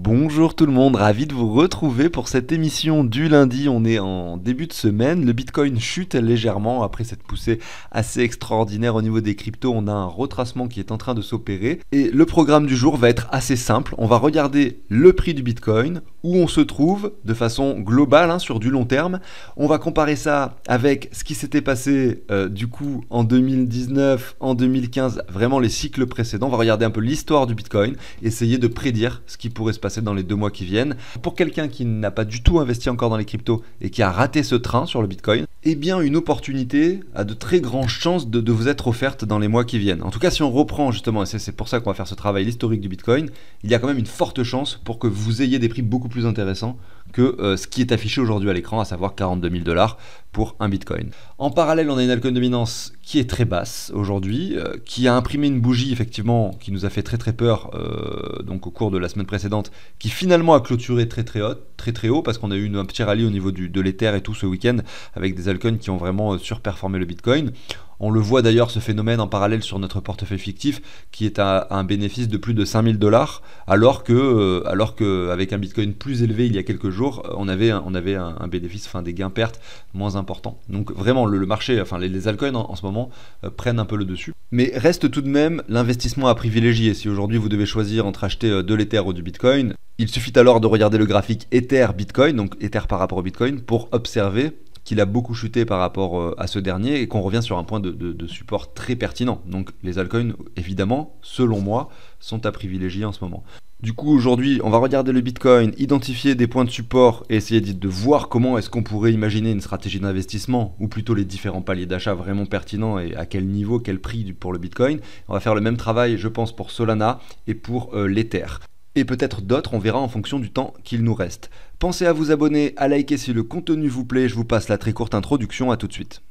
Bonjour tout le monde, ravi de vous retrouver pour cette émission du lundi. On est en début de semaine, le Bitcoin chute légèrement après cette poussée assez extraordinaire au niveau des cryptos. On a un retracement qui est en train de s'opérer et le programme du jour va être assez simple. On va regarder le prix du Bitcoin, où on se trouve de façon globale sur du long terme. On va comparer ça avec ce qui s'était passé du coup en 2019, en 2015, vraiment les cycles précédents. On va regarder un peu l'histoire du Bitcoin, essayer de prédire ce qui pourrait se passer dans les 2 mois qui viennent. Pour quelqu'un qui n'a pas du tout investi encore dans les cryptos et qui a raté ce train sur le Bitcoin, eh bien une opportunité a de très grandes chances de vous être offerte dans les mois qui viennent. En tout cas, si on reprend justement, et c'est pour ça qu'on va faire ce travail, l'historique du Bitcoin, il y a quand même une forte chance pour que vous ayez des prix beaucoup plus intéressants que ce qui est affiché aujourd'hui à l'écran, à savoir 42 000 $ pour un Bitcoin. En parallèle, on a une altcoin dominance qui est très basse aujourd'hui, qui a imprimé une bougie effectivement qui nous a fait très peur donc au cours de la semaine précédente, qui finalement a clôturé très haut parce qu'on a eu un petit rallye au niveau de l'Ether et tout ce week-end avec des altcoins qui ont vraiment surperformé le Bitcoin. On le voit d'ailleurs ce phénomène en parallèle sur notre portefeuille fictif qui est à un bénéfice de plus de 5 000 $, alors que avec un Bitcoin plus élevé il y a quelques jours, on avait un bénéfice, des gains-pertes moins importants. Donc vraiment le marché, les altcoins en ce moment prennent un peu le dessus. Mais reste tout de même l'investissement à privilégier. Si aujourd'hui vous devez choisir entre acheter de l'Ether ou du Bitcoin, il suffit alors de regarder le graphique Ether-Bitcoin, donc Ether par rapport au Bitcoin, pour observer qu'il a beaucoup chuté par rapport à ce dernier et qu'on revient sur un point de support très pertinent. Donc les altcoins, évidemment, selon moi, sont à privilégier en ce moment. Du coup, aujourd'hui, on va regarder le Bitcoin, identifier des points de support et essayer de voir comment est-ce qu'on pourrait imaginer une stratégie d'investissement, ou plutôt les différents paliers d'achat vraiment pertinents et à quel niveau, quel prix pour le Bitcoin. On va faire le même travail, je pense, pour Solana et pour l'Ether. Et peut-être d'autres, on verra en fonction du temps qu'il nous reste. Pensez à vous abonner, à liker si le contenu vous plaît, je vous passe la très courte introduction, à tout de suite.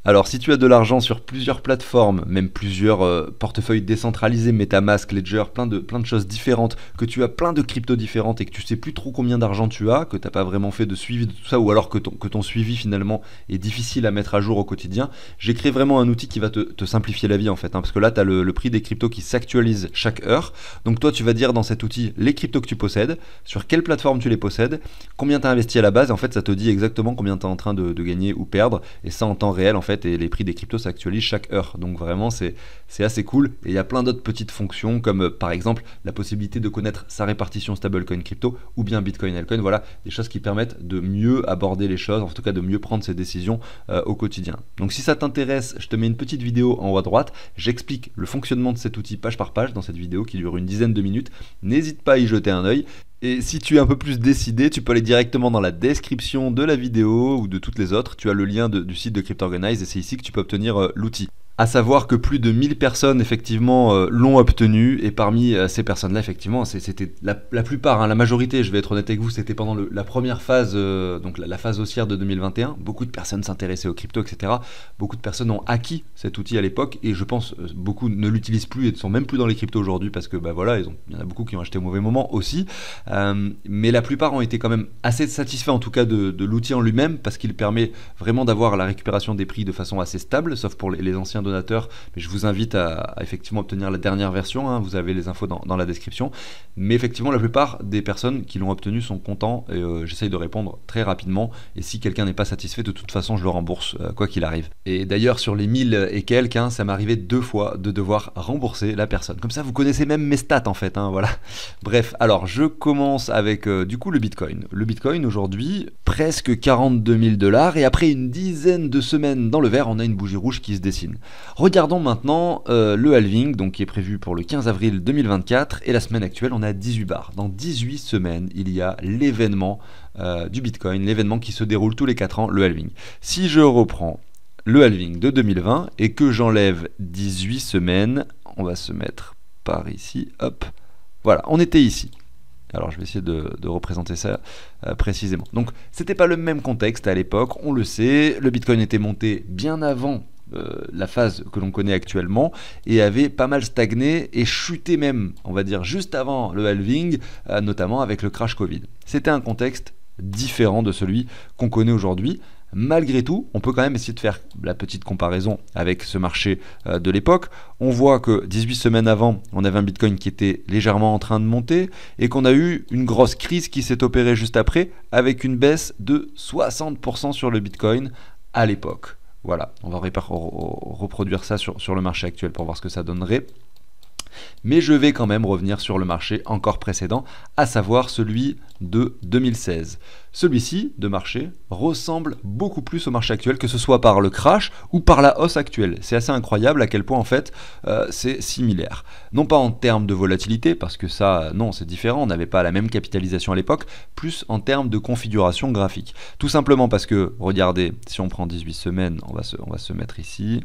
Alors si tu as de l'argent sur plusieurs plateformes, même plusieurs portefeuilles décentralisés, MetaMask, Ledger, plein de choses différentes, que tu as plein de cryptos différentes et que tu sais plus trop combien d'argent tu as, que tu n'as pas vraiment fait de suivi de tout ça, ou alors que ton suivi finalement est difficile à mettre à jour au quotidien, j'ai créé vraiment un outil qui va te simplifier la vie en fait, parce que là tu as le prix des cryptos qui s'actualise chaque heure. Donc toi tu vas dire dans cet outil les cryptos que tu possèdes, sur quelle plateforme tu les possèdes, combien tu as investi à la base, et en fait ça te dit exactement combien tu es en train de gagner ou perdre, et ça en temps réel en fait. Et les prix des cryptos s'actualisent chaque heure, donc vraiment c'est assez cool. Et il y a plein d'autres petites fonctions comme par exemple la possibilité de connaître sa répartition stablecoin crypto ou bien Bitcoin altcoin. Voilà des choses qui permettent de mieux aborder les choses, en tout cas de mieux prendre ses décisions au quotidien. Donc si ça t'intéresse, je te mets une petite vidéo en haut à droite, j'explique le fonctionnement de cet outil page par page dans cette vidéo qui dure une dizaine de minutes. N'hésite pas à y jeter un œil. Et si tu es un peu plus décidé, tu peux aller directement dans la description de la vidéo ou de toutes les autres. Tu as le lien du site de CryptOrganize et c'est ici que tu peux obtenir l'outil. À savoir que plus de 1000 personnes effectivement l'ont obtenu, et parmi ces personnes-là effectivement c'était la plupart, la majorité, je vais être honnête avec vous, c'était pendant la première phase, donc la phase haussière de 2021. Beaucoup de personnes s'intéressaient aux cryptos, etc. Beaucoup de personnes ont acquis cet outil à l'époque et je pense beaucoup ne l'utilisent plus et ne sont même plus dans les cryptos aujourd'hui parce que il y en a beaucoup qui ont acheté au mauvais moment aussi. Mais la plupart ont été quand même assez satisfaits en tout cas de l'outil en lui-même parce qu'il permet vraiment d'avoir la récupération des prix de façon assez stable, sauf pour les anciens donateurs, mais je vous invite à effectivement obtenir la dernière version, vous avez les infos dans la description. Mais effectivement la plupart des personnes qui l'ont obtenu sont contents et j'essaye de répondre très rapidement, et si quelqu'un n'est pas satisfait, de toute façon je le rembourse quoi qu'il arrive. Et d'ailleurs sur les 1000 et quelques, ça m'est arrivé 2 fois de devoir rembourser la personne. Comme ça vous connaissez même mes stats en fait, voilà. Bref, alors je commence avec du coup le Bitcoin. Le Bitcoin aujourd'hui presque 42 000 $, et après une dizaine de semaines dans le vert, on a une bougie rouge qui se dessine. Regardons maintenant le halving, donc qui est prévu pour le 15 avril 2024, et la semaine actuelle on a 18 bars. Dans 18 semaines, il y a l'événement du Bitcoin, l'événement qui se déroule tous les 4 ans, le halving. Si je reprends le halving de 2020 et que j'enlève 18 semaines, on va se mettre par ici, hop, voilà, on était ici. Alors je vais essayer de représenter ça précisément. Donc c'était pas le même contexte à l'époque, on le sait, le Bitcoin était monté bien avant la phase que l'on connaît actuellement et avait pas mal stagné et chuté même, on va dire, juste avant le halving, notamment avec le crash Covid. C'était un contexte différent de celui qu'on connaît aujourd'hui. Malgré tout, on peut quand même essayer de faire la petite comparaison avec ce marché de l'époque. On voit que 18 semaines avant, on avait un Bitcoin qui était légèrement en train de monter et qu'on a eu une grosse crise qui s'est opérée juste après avec une baisse de 60% sur le Bitcoin à l'époque. Voilà, on va reproduire ça sur le marché actuel pour voir ce que ça donnerait. Mais je vais quand même revenir sur le marché encore précédent, à savoir celui de 2016. Celui-ci, de marché, ressemble beaucoup plus au marché actuel, que ce soit par le crash ou par la hausse actuelle. C'est assez incroyable à quel point en fait c'est similaire. Non pas en termes de volatilité, parce que ça, non, c'est différent, on n'avait pas la même capitalisation à l'époque, plus en termes de configuration graphique. Tout simplement parce que, regardez, si on prend 18 semaines, on va se mettre ici,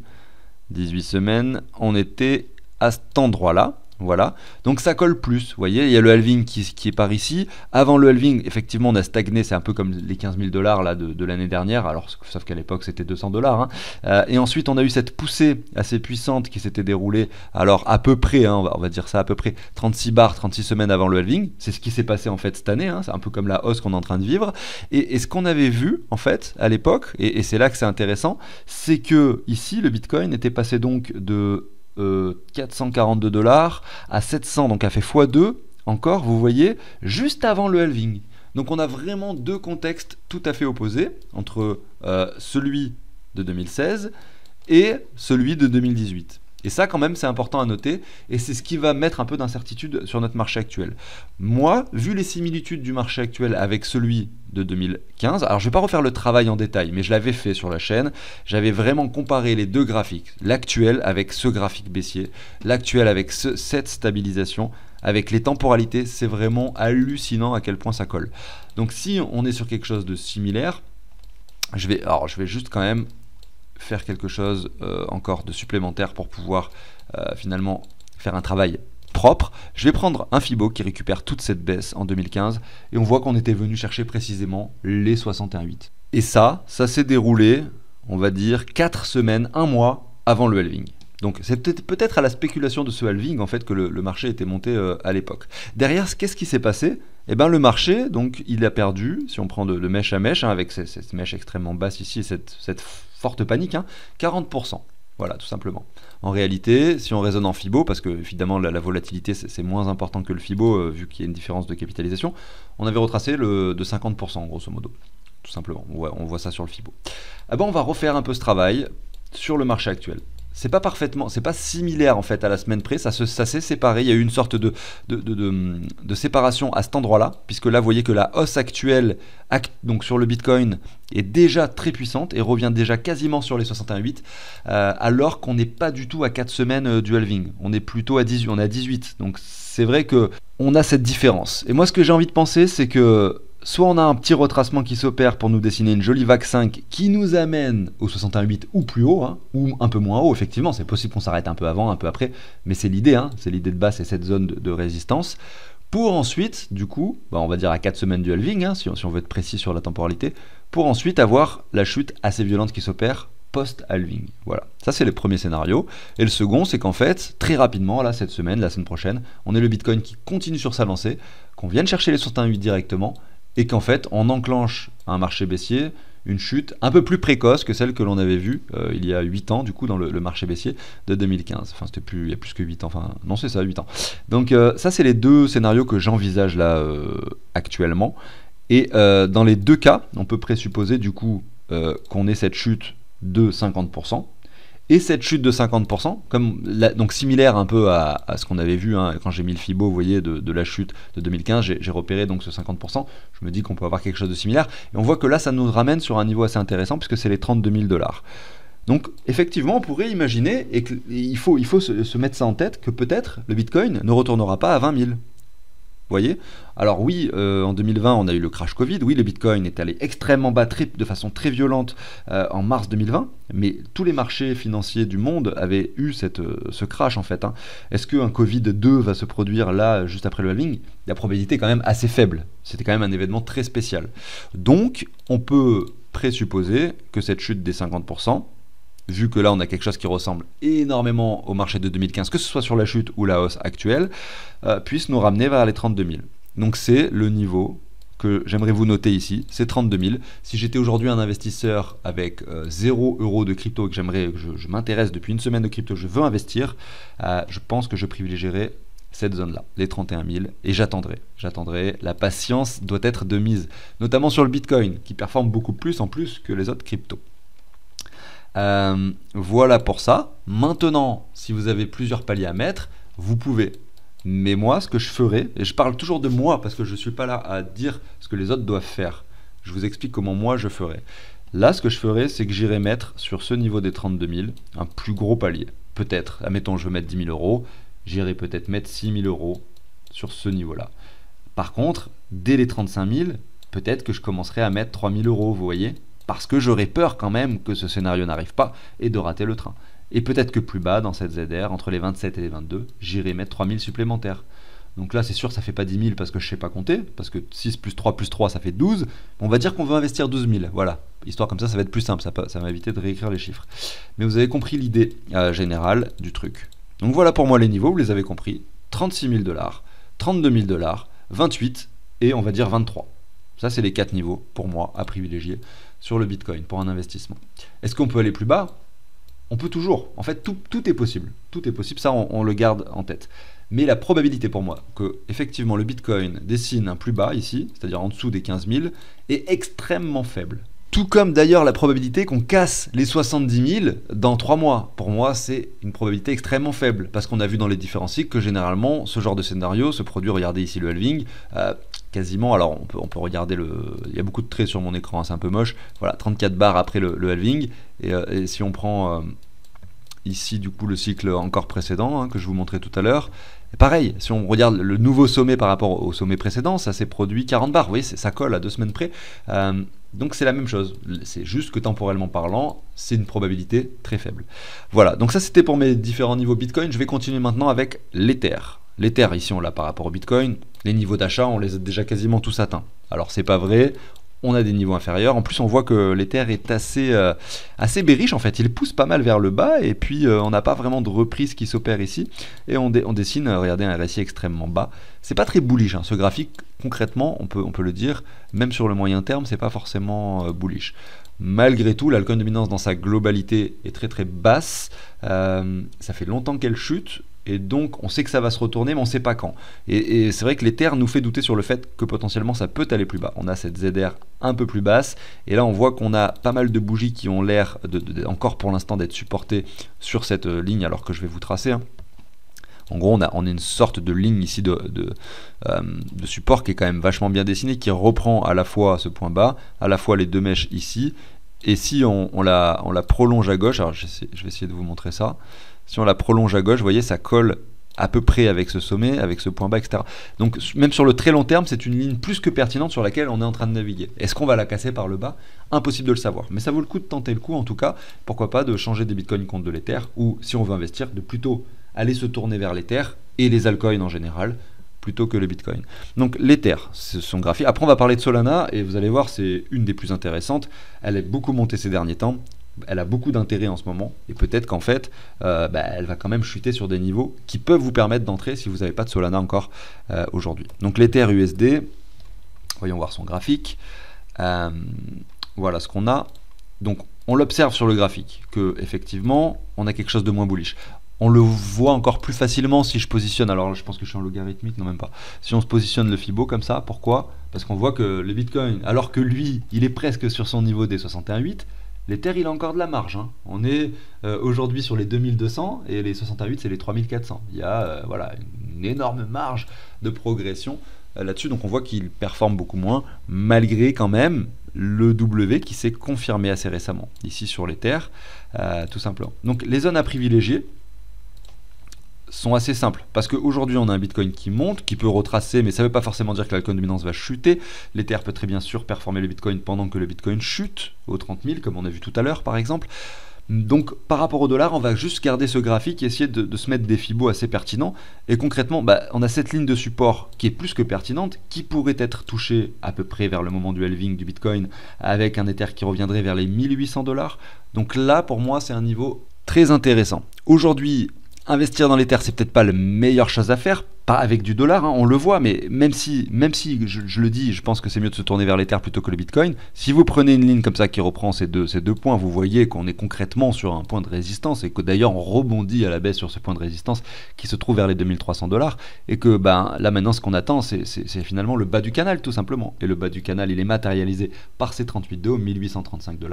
18 semaines, on était à cet endroit-là, voilà, donc ça colle plus, vous voyez, il y a le halving qui est par ici, avant le halving, effectivement on a stagné, c'est un peu comme les 15 000 $ là, de l'année dernière, alors sauf qu'à l'époque c'était 200 $, hein. Et ensuite on a eu cette poussée assez puissante qui s'était déroulée, alors à peu près, hein, on va dire ça à peu près 36 bars, 36 semaines avant le halving, c'est ce qui s'est passé en fait cette année, hein, c'est un peu comme la hausse qu'on est en train de vivre, et ce qu'on avait vu en fait à l'époque, et c'est là que c'est intéressant, c'est que ici le Bitcoin était passé donc de 442 $ à 700, donc a fait x2 encore, vous voyez, juste avant le halving. Donc on a vraiment deux contextes tout à fait opposés entre celui de 2016 et celui de 2018. Et ça quand même c'est important à noter, et c'est ce qui va mettre un peu d'incertitude sur notre marché actuel. Moi, vu les similitudes du marché actuel avec celui de 2015, alors je ne vais pas refaire le travail en détail, mais je l'avais fait sur la chaîne, j'avais vraiment comparé les deux graphiques, l'actuel avec ce graphique baissier, l'actuel avec cette stabilisation, avec les temporalités, c'est vraiment hallucinant à quel point ça colle. Donc si on est sur quelque chose de similaire, je vais juste quand même faire quelque chose encore de supplémentaire pour pouvoir finalement faire un travail propre. Je vais prendre un Fibo qui récupère toute cette baisse en 2015 et on voit qu'on était venu chercher précisément les 61,8. Et ça s'est déroulé, on va dire, 4 semaines, 1 mois avant le halving. Donc c'est peut-être à la spéculation de ce halving en fait que le marché était monté à l'époque. Derrière, qu'est-ce qui s'est passé? Eh ben, le marché, donc, il a perdu, si on prend de mèche à mèche, hein, avec cette mèche extrêmement basse ici, cette forte panique, hein, 40%. Voilà, tout simplement. En réalité, si on raisonne en Fibo, parce que évidemment la volatilité c'est moins important que le Fibo, vu qu'il y a une différence de capitalisation, on avait retracé de 50% grosso modo. Tout simplement, on voit ça sur le Fibo. Ah ben, on va refaire un peu ce travail sur le marché actuel. C'est pas similaire en fait à la semaine près, ça s'est séparé, il y a eu une sorte de séparation à cet endroit-là, puisque là vous voyez que la hausse actuelle donc sur le Bitcoin est déjà très puissante et revient déjà quasiment sur les 61,8, alors qu'on n'est pas du tout à 4 semaines du halving, on est plutôt à 18, on est à 18, donc c'est vrai que on a cette différence. Et moi ce que j'ai envie de penser c'est que soit on a un petit retracement qui s'opère pour nous dessiner une jolie vague 5 qui nous amène au 61,8 ou plus haut, hein, ou un peu moins haut, effectivement, c'est possible qu'on s'arrête un peu avant, un peu après, mais c'est l'idée, hein, c'est l'idée de base, c'est cette zone de résistance, pour ensuite, du coup, on va dire à 4 semaines du halving, hein, si on veut être précis sur la temporalité, pour ensuite avoir la chute assez violente qui s'opère post-halving. Voilà, ça c'est le premier scénario. Et le second, c'est qu'en fait, très rapidement, là, cette semaine, la semaine prochaine, on est le Bitcoin qui continue sur sa lancée, qu'on vienne chercher les 61,8 directement, et qu'en fait on enclenche un marché baissier, une chute un peu plus précoce que celle que l'on avait vue il y a 8 ans du coup dans le marché baissier de 2015. Enfin il y a plus que 8 ans, enfin non c'est ça, 8 ans. Donc ça c'est les deux scénarios que j'envisage là actuellement. Et dans les deux cas, on peut présupposer du coup qu'on ait cette chute de 50%. Et cette chute de 50%, donc similaire un peu à ce qu'on avait vu hein, quand j'ai mis le Fibo, vous voyez, de la chute de 2015, j'ai repéré donc ce 50%, je me dis qu'on peut avoir quelque chose de similaire, et on voit que là ça nous ramène sur un niveau assez intéressant, puisque c'est les 32 000 $. Donc effectivement on pourrait imaginer, et il faut se mettre ça en tête, que peut-être le Bitcoin ne retournera pas à 20 000. Vous voyez? Alors oui, en 2020, on a eu le crash Covid. Oui, le Bitcoin est allé extrêmement bas, de façon très violente en mars 2020. Mais tous les marchés financiers du monde avaient eu ce crash en fait. Hein. Est-ce qu'un Covid-2 va se produire là, juste après le halving? La probabilité est quand même assez faible. C'était quand même un événement très spécial. Donc, on peut présupposer que cette chute des 50%, vu que là on a quelque chose qui ressemble énormément au marché de 2015, que ce soit sur la chute ou la hausse actuelle, puisse nous ramener vers les 32 000. Donc c'est le niveau que j'aimerais vous noter ici, c'est 32 000. Si j'étais aujourd'hui un investisseur avec 0 € de crypto et que je m'intéresse depuis une semaine de crypto, je veux investir, je pense que je privilégierais cette zone-là, les 31 000, et j'attendrai. La patience doit être de mise, notamment sur le Bitcoin, qui performe beaucoup plus en plus que les autres cryptos. Voilà pour ça. Maintenant, si vous avez plusieurs paliers à mettre, vous pouvez. Mais moi, ce que je ferai, et je parle toujours de moi parce que je ne suis pas là à dire ce que les autres doivent faire. Je vous explique comment moi je ferai. Là, ce que je ferai, c'est que j'irai mettre sur ce niveau des 32 000 un plus gros palier. Peut-être, admettons, je veux mettre 10 000 €, j'irai peut-être mettre 6 000 € sur ce niveau-là. Par contre, dès les 35 000, peut-être que je commencerai à mettre 3 000 €, vous voyez, parce que j'aurais peur quand même que ce scénario n'arrive pas et de rater le train. Et peut-être que plus bas, dans cette ZR, entre les 27 et les 22, j'irai mettre 3 000 supplémentaires. Donc là, c'est sûr, ça fait pas 10 000 parce que je sais pas compter, parce que 6 plus 3 plus 3, ça fait 12. On va dire qu'on veut investir 12 000, voilà. Histoire comme ça va être plus simple, ça va éviter de réécrire les chiffres. Mais vous avez compris l'idée générale du truc. Donc voilà pour moi les niveaux, vous les avez compris. 36 000 $, 32 000 $, 28 et on va dire 23. Ça, c'est les 4 niveaux pour moi à privilégier sur le Bitcoin pour un investissement. Est-ce qu'on peut aller plus bas? On peut toujours. En fait, tout est possible. Tout est possible, ça on le garde en tête. Mais la probabilité pour moi que effectivement le Bitcoin dessine un plus bas ici, c'est-à-dire en dessous des 15 000, est extrêmement faible. Tout comme d'ailleurs la probabilité qu'on casse les 70 000 dans 3 mois. Pour moi, c'est une probabilité extrêmement faible, parce qu'on a vu dans les différents cycles que généralement, ce genre de scénario se produit, regardez ici le halving, quasiment, alors on peut regarder il y a beaucoup de traits sur mon écran, hein, c'est un peu moche, voilà, 34 barres après le halving, et si on prend ici du coup le cycle encore précédent, hein, que je vous montrais tout à l'heure, pareil, si on regarde le nouveau sommet par rapport au sommet précédent, ça s'est produit 40 barres, vous voyez, ça colle à 2 semaines près, donc c'est la même chose, c'est juste que temporellement parlant, c'est une probabilité très faible. Voilà, donc ça c'était pour mes différents niveaux Bitcoin. Je vais continuer maintenant avec l'Ether. L'Ether, ici on l'a par rapport au Bitcoin, les niveaux d'achat on les a déjà quasiment tous atteints. Alors c'est pas vrai, on a des niveaux inférieurs, en plus on voit que l'Ether est assez bearish en fait, il pousse pas mal vers le bas et puis on n'a pas vraiment de reprise qui s'opère ici et on dessine, regardez, un RSI extrêmement bas. C'est pas très bullish, hein, ce graphique, concrètement on peut le dire, même sur le moyen terme c'est pas forcément bullish. Malgré tout, l'alcool dominance dans sa globalité est très très basse, ça fait longtemps qu'elle chute, et donc on sait que ça va se retourner mais on ne sait pas quand. Et c'est vrai que l'Ether nous fait douter sur le fait que potentiellement ça peut aller plus bas. On a cette ZR un peu plus basse, et là on voit qu'on a pas mal de bougies qui ont l'air encore pour l'instant d'être supportées sur cette ligne, alors que je vais vous tracer, hein. En gros, on a une sorte de ligne ici de support qui est quand même vachement bien dessinée, qui reprend à la fois ce point bas, à la fois les deux mèches ici, et si on la prolonge à gauche, alors je vais essayer de vous montrer ça, si on la prolonge à gauche, vous voyez, ça colle à peu près avec ce sommet, avec ce point bas, etc. Donc même sur le très long terme, c'est une ligne plus que pertinente sur laquelle on est en train de naviguer. Est-ce qu'on va la casser par le bas? Impossible de le savoir. Mais ça vaut le coup de tenter le coup, en tout cas, pourquoi pas de changer des bitcoins contre de l'Ether, ou si on veut investir, de plutôt aller se tourner vers l'Ether et les altcoins en général, plutôt que le Bitcoin. Donc l'Ether, c'est son graphique. Après on va parler de Solana, et vous allez voir, c'est une des plus intéressantes. Elle a beaucoup monté ces derniers temps, elle a beaucoup d'intérêt en ce moment, et peut-être qu'en fait, elle va quand même chuter sur des niveaux qui peuvent vous permettre d'entrer si vous n'avez pas de Solana encore aujourd'hui. Donc l'Ether USD, voyons voir son graphique. Voilà ce qu'on a. Donc on l'observe sur le graphique, que effectivement, on a quelque chose de moins bullish. On le voit encore plus facilement si je positionne, alors je pense que je suis en logarithmique, non même pas, si on se positionne le Fibo comme ça. Pourquoi? Parce qu'on voit que le Bitcoin, alors que lui, il est presque sur son niveau des 61,8, l'Ether il a encore de la marge, hein. On est aujourd'hui sur les 2200 et les 68 c'est les 3400. Il y a voilà, une énorme marge de progression là-dessus, donc on voit qu'il performe beaucoup moins, malgré quand même le W qui s'est confirmé assez récemment, ici sur l'Ether, tout simplement. Donc les zones à privilégier sont assez simples, parce qu'aujourd'hui on a un Bitcoin qui monte, qui peut retracer, mais ça ne veut pas forcément dire que l'alcool dominance va chuter. L'Ether peut très bien surperformer le Bitcoin pendant que le Bitcoin chute aux 30 000, comme on a vu tout à l'heure par exemple. Donc par rapport au dollar, on va juste garder ce graphique et essayer de se mettre des fibos assez pertinents. Et concrètement, on a cette ligne de support qui est plus que pertinente, qui pourrait être touchée à peu près vers le moment du halving du Bitcoin, avec un Ether qui reviendrait vers les 1800 $. Donc là, pour moi, c'est un niveau très intéressant. Aujourd'hui, investir dans l'Ether, c'est peut-être pas la meilleure chose à faire, pas avec du dollar, hein, on le voit, mais même si je le dis, je pense que c'est mieux de se tourner vers l'Ether plutôt que le Bitcoin. Si vous prenez une ligne comme ça qui reprend ces deux points, vous voyez qu'on est concrètement sur un point de résistance et que d'ailleurs on rebondit à la baisse sur ce point de résistance qui se trouve vers les 2300 $, et que là maintenant ce qu'on attend c'est finalement le bas du canal tout simplement. Et le bas du canal il est matérialisé par ces 38,2 aux 1835 $.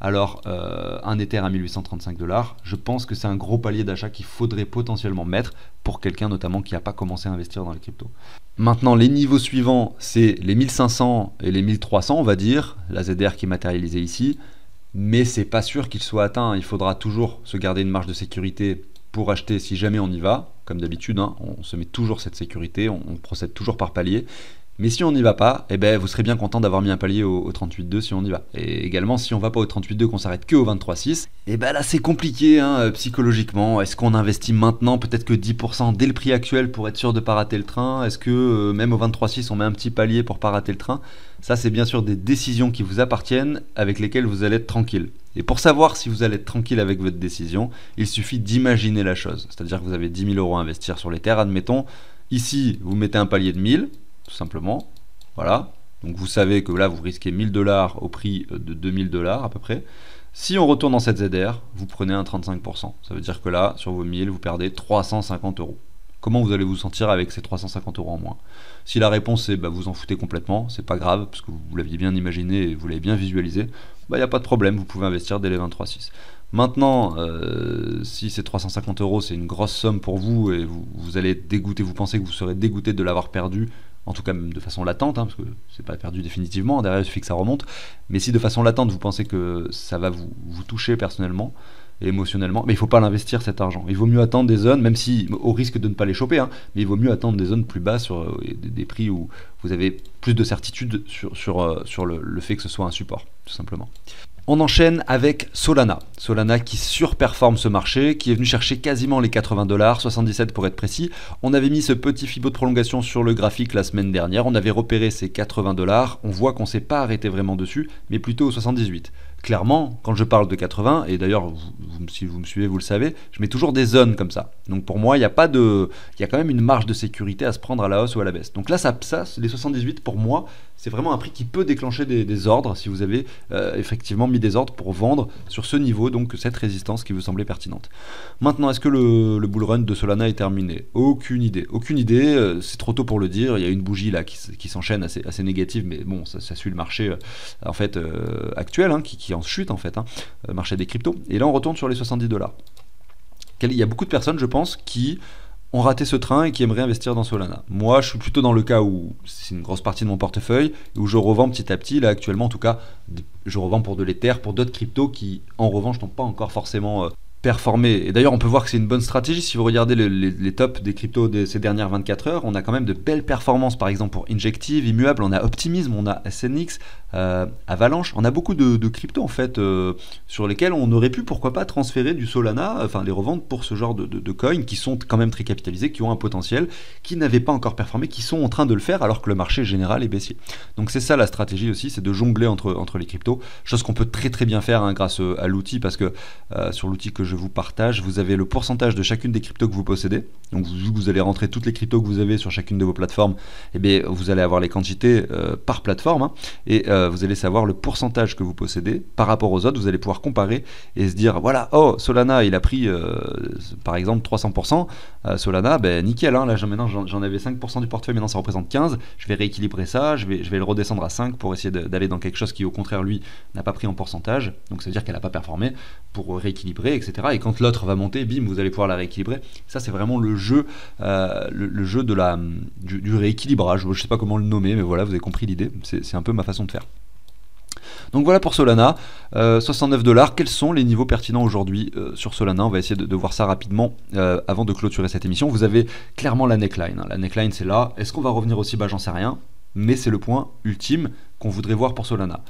Alors un Ether à 1835 $, je pense que c'est un gros palier d'achat qu'il faudrait potentiellement mettre pour quelqu'un notamment qui n'a pas commencé à investir dans les cryptos. Maintenant, les niveaux suivants, c'est les 1500 et les 1300, on va dire, la ZR qui est matérialisée ici, mais c'est pas sûr qu'il soit atteint. Il faudra toujours se garder une marge de sécurité pour acheter si jamais on y va. Comme d'habitude, hein, on se met toujours cette sécurité, on procède toujours par palier. Mais si on n'y va pas, eh ben, vous serez bien content d'avoir mis un palier au 38,2 si on y va. Et également, si on va pas au 38,2, qu'on s'arrête que au 23,6, eh ben là c'est compliqué psychologiquement. Est-ce qu'on investit maintenant peut-être que 10% dès le prix actuel pour être sûr de ne pas rater le train? Est-ce que même au 23,6 on met un petit palier pour pas rater le train? Ça c'est bien sûr des décisions qui vous appartiennent, avec lesquelles vous allez être tranquille. Et pour savoir si vous allez être tranquille avec votre décision, il suffit d'imaginer la chose. C'est-à-dire que vous avez 10 000 € à investir sur les terres, admettons. Ici, vous mettez un palier de 1000, tout simplement. Voilà. Donc vous savez que là, vous risquez 1000 $ au prix de 2000 $ à peu près. Si on retourne dans cette ZR, vous prenez un 35%. Ça veut dire que là, sur vos 1000, vous perdez 350 €. Comment vous allez vous sentir avec ces 350 € en moins? Si la réponse est vous en foutez complètement, c'est pas grave, parce que vous l'aviez bien imaginé et vous l'avez bien visualisé, il n'y a pas de problème, vous pouvez investir dès les 23,6. Maintenant, si ces 350 € c'est une grosse somme pour vous et vous allez être dégoûté, vous pensez que vous serez dégoûté de l'avoir perdu, en tout cas même de façon latente, parce que c'est pas perdu définitivement, derrière il suffit que ça remonte, mais si de façon latente vous pensez que ça va vous toucher personnellement et émotionnellement, mais il ne faut pas l'investir cet argent. Il vaut mieux attendre des zones, même si au risque de ne pas les choper, mais il vaut mieux attendre des zones plus basses sur des prix où vous avez plus de certitude sur le fait que ce soit un support, tout simplement. On enchaîne avec Solana. Solana qui surperforme ce marché, qui est venu chercher quasiment les 80 $, 77 pour être précis. On avait mis ce petit fibo de prolongation sur le graphique la semaine dernière. On avait repéré ces 80 $. On voit qu'on ne s'est pas arrêté vraiment dessus, mais plutôt aux 78. Clairement, quand je parle de 80, et d'ailleurs, si vous me suivez, vous le savez, je mets toujours des zones comme ça. Donc pour moi, il y a quand même une marge de sécurité à se prendre à la hausse ou à la baisse. Donc là, les 78, pour moi, c'est vraiment un prix qui peut déclencher des ordres, si vous avez effectivement mis des ordres pour vendre sur ce niveau, donc cette résistance qui vous semblait pertinente. Maintenant, est-ce que le bull run de Solana est terminé? Aucune idée. Aucune idée, c'est trop tôt pour le dire. Il y a une bougie là qui s'enchaîne assez négative, mais bon, ça suit le marché actuel, qui est en chute en fait, marché des cryptos. Et là, on retourne sur les 70 $. Il y a beaucoup de personnes, je pense, qui ont raté ce train et qui aimeraient investir dans Solana. Moi, je suis plutôt dans le cas où c'est une grosse partie de mon portefeuille, où je revends petit à petit. Là, actuellement, en tout cas, je revends pour de l'Ether, pour d'autres cryptos qui, en revanche, n'ont pas encore forcément performé. Et d'ailleurs, on peut voir que c'est une bonne stratégie. Si vous regardez les tops des cryptos de ces dernières 24 heures, on a quand même de belles performances. Par exemple, pour Injective, Immuable, on a Optimism, on a SNX, Avalanche. On a beaucoup de cryptos, en fait, sur lesquels on aurait pu, pourquoi pas, transférer du Solana, les revendre pour ce genre de coins qui sont quand même très capitalisés, qui ont un potentiel, qui n'avaient pas encore performé, qui sont en train de le faire alors que le marché général est baissier. Donc c'est ça la stratégie aussi, c'est de jongler entre les cryptos, chose qu'on peut très très bien faire grâce à l'outil, parce que sur l'outil que je vous partage, vous avez le pourcentage de chacune des cryptos que vous possédez. Donc vous allez rentrer toutes les cryptos que vous avez sur chacune de vos plateformes, et bien vous allez avoir les quantités par plateforme, et vous allez savoir le pourcentage que vous possédez par rapport aux autres. Vous allez pouvoir comparer et se dire, voilà, oh, Solana il a pris par exemple 300%, Solana, nickel, là maintenant j'en avais 5% du portefeuille, maintenant ça représente 15%, je vais rééquilibrer ça, je vais le redescendre à 5 pour essayer d'aller dans quelque chose qui au contraire lui n'a pas pris en pourcentage, donc ça veut dire qu'elle n'a pas performé, pour rééquilibrer, etc. Et quand l'autre va monter, bim, vous allez pouvoir la rééquilibrer. Ça c'est vraiment le jeu du rééquilibrage, je ne sais pas comment le nommer, mais voilà, vous avez compris l'idée, c'est un peu ma façon de faire. Donc voilà pour Solana, 69 $. Quels sont les niveaux pertinents aujourd'hui sur Solana? On va essayer de voir ça rapidement avant de clôturer cette émission. Vous avez clairement la neckline. La neckline c'est là. Est-ce qu'on va revenir aussi bas? J'en sais rien. Mais c'est le point ultime qu'on voudrait voir pour Solana.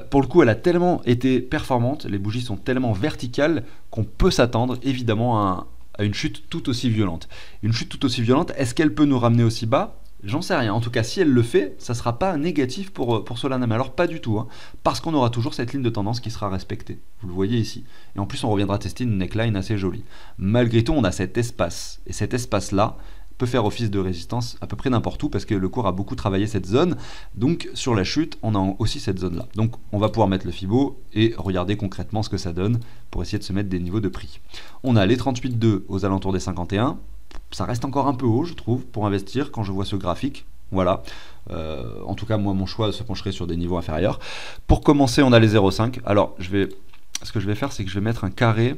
Pour le coup, elle a tellement été performante, les bougies sont tellement verticales qu'on peut s'attendre évidemment à une chute tout aussi violente. Une chute tout aussi violente, est-ce qu'elle peut nous ramener aussi bas? J'en sais rien. En tout cas, si elle le fait, ça ne sera pas négatif pour Solana. Mais alors pas du tout, parce qu'on aura toujours cette ligne de tendance qui sera respectée. Vous le voyez ici. Et en plus, on reviendra tester une neckline assez jolie. Malgré tout, on a cet espace. Et cet espace-là, peut faire office de résistance à peu près n'importe où parce que le cours a beaucoup travaillé cette zone. Donc sur la chute, on a aussi cette zone là. Donc on va pouvoir mettre le Fibo et regarder concrètement ce que ça donne pour essayer de se mettre des niveaux de prix. On a les 38,2 aux alentours des 51. Ça reste encore un peu haut, je trouve, pour investir quand je vois ce graphique. Voilà. En tout cas, moi, mon choix se pencherait sur des niveaux inférieurs. Pour commencer, on a les 0,5. Alors, ce que je vais faire, c'est que je vais mettre un carré.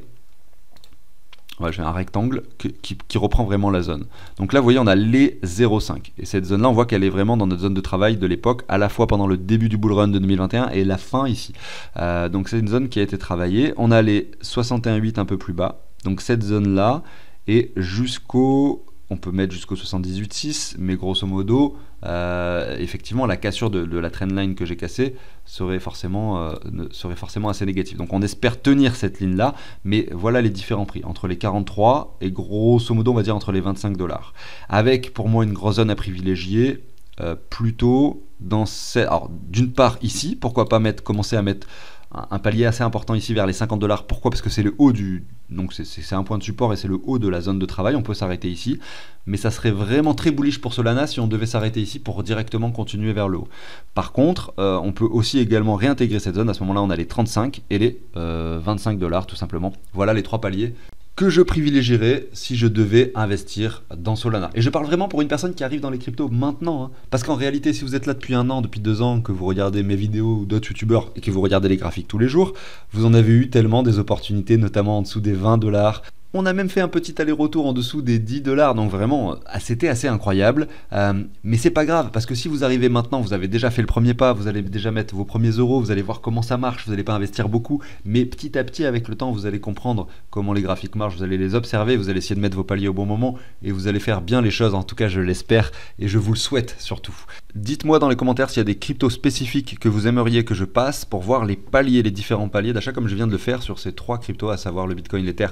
Ouais, j'ai un rectangle qui reprend vraiment la zone. Donc là, vous voyez, on a les 0,5. Et cette zone-là, on voit qu'elle est vraiment dans notre zone de travail de l'époque, à la fois pendant le début du bull run de 2021 et la fin ici. Donc c'est une zone qui a été travaillée. On a les 61,8 un peu plus bas. Donc cette zone-là, et on peut mettre jusqu'au 78,6, mais grosso modo, effectivement, la cassure de la trendline que j'ai cassée serait forcément assez négative. Donc on espère tenir cette ligne-là, mais voilà les différents prix, entre les 43 et grosso modo, on va dire entre les 25 $. Avec pour moi une grosse zone à privilégier, plutôt dans cette... Alors d'une part ici, pourquoi pas commencer à mettre un palier assez important ici vers les 50 $. Pourquoi? Parce que c'est le haut donc c'est un point de support et c'est le haut de la zone de travail. On peut s'arrêter ici, mais ça serait vraiment très bullish pour Solana si on devait s'arrêter ici pour directement continuer vers le haut. Par contre, on peut aussi également réintégrer cette zone. À ce moment-là, on a les 35 et les 25 $ tout simplement. Voilà les trois paliers que je privilégierais si je devais investir dans Solana. Et je parle vraiment pour une personne qui arrive dans les cryptos maintenant, hein. Parce qu'en réalité, si vous êtes là depuis 1 an, depuis 2 ans, que vous regardez mes vidéos ou d'autres youtubeurs et que vous regardez les graphiques tous les jours, vous en avez eu tellement des opportunités, notamment en dessous des 20 $. On a même fait un petit aller-retour en dessous des 10 $, donc vraiment, c'était assez incroyable. Mais c'est pas grave, parce que si vous arrivez maintenant, vous avez déjà fait le premier pas, vous allez déjà mettre vos premiers euros, vous allez voir comment ça marche, vous n'allez pas investir beaucoup, mais petit à petit, avec le temps, vous allez comprendre comment les graphiques marchent, vous allez les observer, vous allez essayer de mettre vos paliers au bon moment, et vous allez faire bien les choses, en tout cas je l'espère, et je vous le souhaite surtout. Dites-moi dans les commentaires s'il y a des cryptos spécifiques que vous aimeriez que je passe pour voir les paliers, les différents paliers d'achat, comme je viens de le faire sur ces 3 cryptos, à savoir le Bitcoin, l'Ether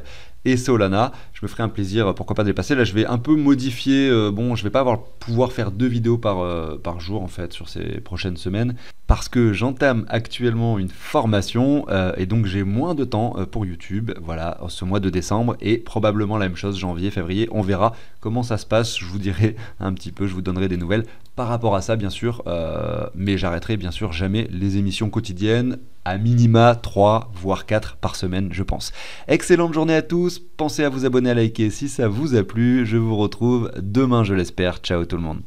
et Solana. Je me ferai un plaisir, pourquoi pas de les passer. Là je vais un peu modifier, je vais pas pouvoir faire 2 vidéos par jour en fait sur ces prochaines semaines, parce que j'entame actuellement une formation et donc j'ai moins de temps pour YouTube, voilà, ce mois de décembre, et probablement la même chose janvier, février, on verra comment ça se passe, je vous dirai un petit peu, je vous donnerai des nouvelles par rapport à ça bien sûr, mais j'arrêterai bien sûr jamais les émissions quotidiennes, à minima 3 voire 4 par semaine je pense. Excellente journée à tous, pensez à vous abonner, à liker si ça vous a plu, je vous retrouve demain je l'espère, ciao tout le monde.